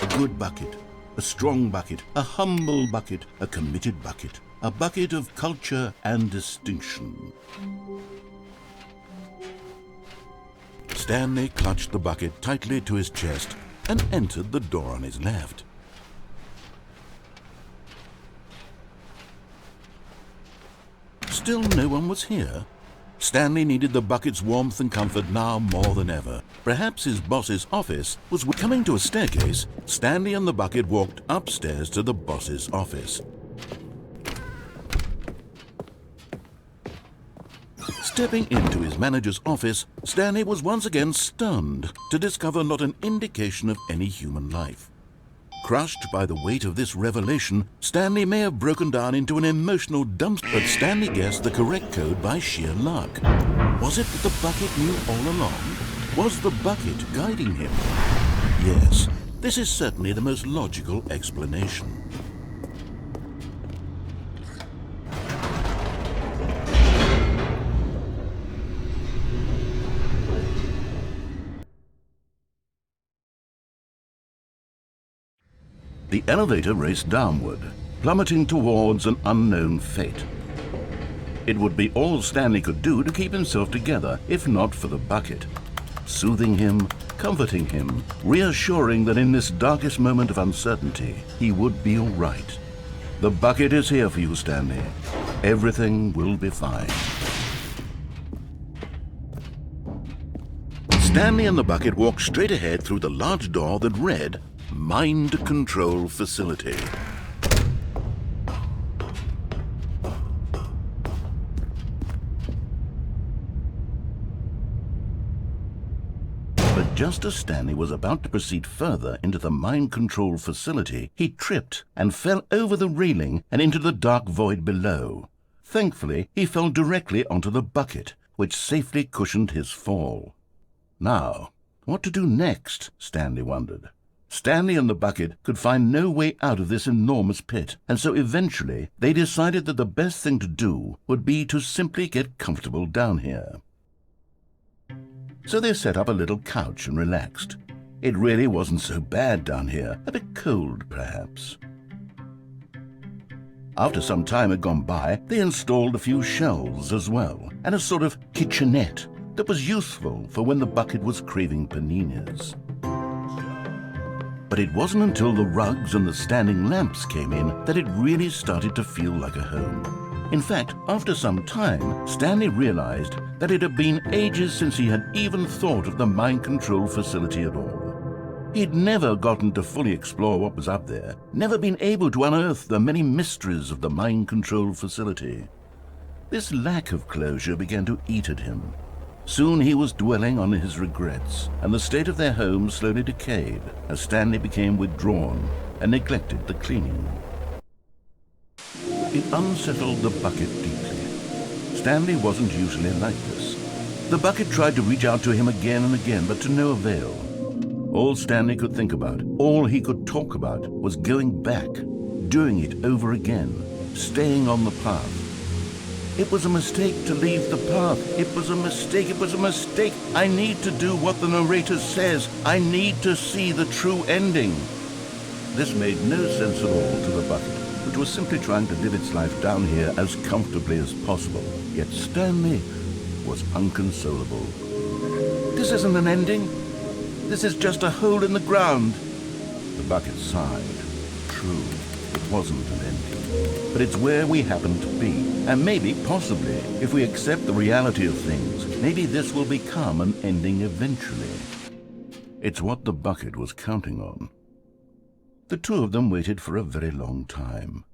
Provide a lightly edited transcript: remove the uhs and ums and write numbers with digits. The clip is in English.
A good bucket, a strong bucket, a humble bucket, a committed bucket, a bucket of culture and distinction. Stanley clutched the bucket tightly to his chest and entered the door on his left. Still no one was here. Stanley needed the bucket's warmth and comfort now more than ever. Perhaps his boss's office was coming to a staircase. Stanley and the bucket walked upstairs to the boss's office. Stepping into his manager's office, Stanley was once again stunned to discover not an indication of any human life. Crushed by the weight of this revelation, Stanley may have broken down into an emotional dumpster, but Stanley guessed the correct code by sheer luck. Was it that the bucket knew all along? Was the bucket guiding him? Yes, this is certainly the most logical explanation. The elevator raced downward, plummeting towards an unknown fate. It would be all Stanley could do to keep himself together, if not for the bucket. Soothing him, comforting him, reassuring that in this darkest moment of uncertainty, he would be all right. The bucket is here for you, Stanley. Everything will be fine. Stanley and the bucket walked straight ahead through the large door that read, Mind Control Facility. But just as Stanley was about to proceed further into the mind control facility, he tripped and fell over the railing and into the dark void below. Thankfully, he fell directly onto the bucket, which safely cushioned his fall. Now, what to do next? Stanley wondered. Stanley and the bucket could find no way out of this enormous pit, and so eventually they decided that the best thing to do would be to simply get comfortable down here. So they set up a little couch and relaxed. It really wasn't so bad down here, a bit cold perhaps. After some time had gone by, they installed a few shelves as well, and a sort of kitchenette that was useful for when the bucket was craving paninis. But it wasn't until the rugs and the standing lamps came in that it really started to feel like a home. In fact, after some time, Stanley realized that it had been ages since he had even thought of the mind control facility at all. He'd never gotten to fully explore what was up there, never been able to unearth the many mysteries of the mind control facility. This lack of closure began to eat at him. Soon he was dwelling on his regrets, and the state of their home slowly decayed as Stanley became withdrawn and neglected the cleaning. It unsettled the bucket deeply. Stanley wasn't usually like this. The bucket tried to reach out to him again and again, but to no avail. All Stanley could think about, all he could talk about, was going back, doing it over again, staying on the path. It was a mistake to leave the path. It was a mistake. It was a mistake. I need to do what the narrator says. I need to see the true ending. This made no sense at all to the bucket, which was simply trying to live its life down here as comfortably as possible. Yet Stanley was unconsolable. This isn't an ending. This is just a hole in the ground. The bucket sighed. True, it wasn't an ending. But it's where we happen to be. And maybe, possibly, if we accept the reality of things, maybe this will become an ending eventually. It's what the bucket was counting on. The two of them waited for a very long time.